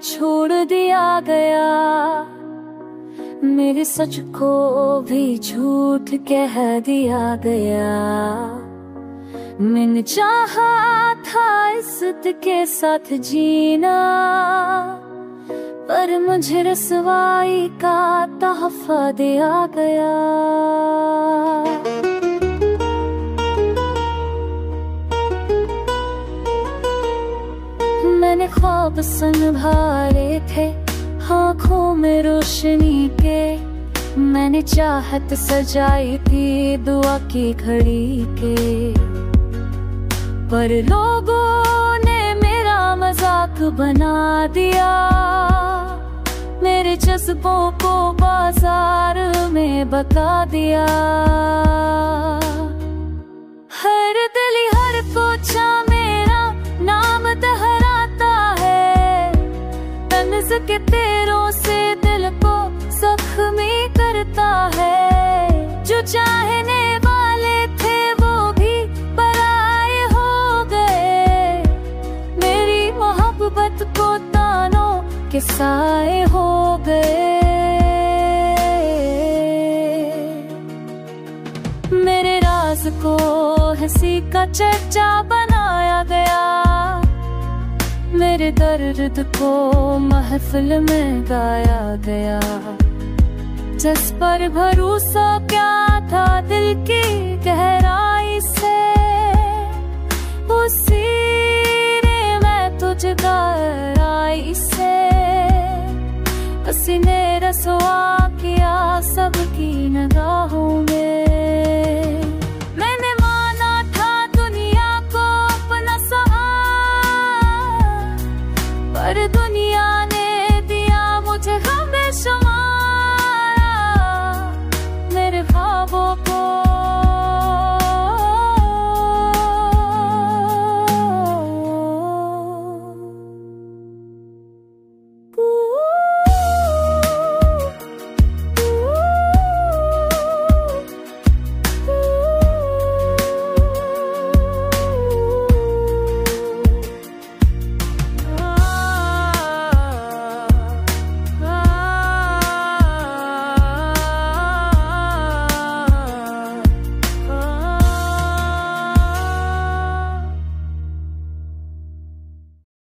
छोड़ दिया गया, मेरे सच को भी झूठ कह दिया गया। मैंने चाहा था इज्जत के साथ जीना, पर मुझे रसवाई का तोहफा दिया गया। मैंने ख्वाब संभाले थे आँखों में रोशनी के, मैंने चाहत सजाई थी दुआ की घड़ी के, पर लोगों ने मेरा मजाक बना दिया, मेरे जज्बों को बाजार में बता दिया। हर दिल हर कोचा मेरा नाम दोहराता है, तन्ज़ के तेरों से दिल को जख्मी करता है। जो चाहने वाले थे वो भी पराए हो गए, मेरी मोहब्बत को तानों के साए हो गए। मेरे राज को हंसी का चर्चा बनाया गया, मेरे दर्द को महफिल में गाया गया। जिस पर भरोसा क्या था दिल की गहराई से, उसी ने मैं तुझ गहराई से, उसी ने रसवा किया सबकी निगाहों में।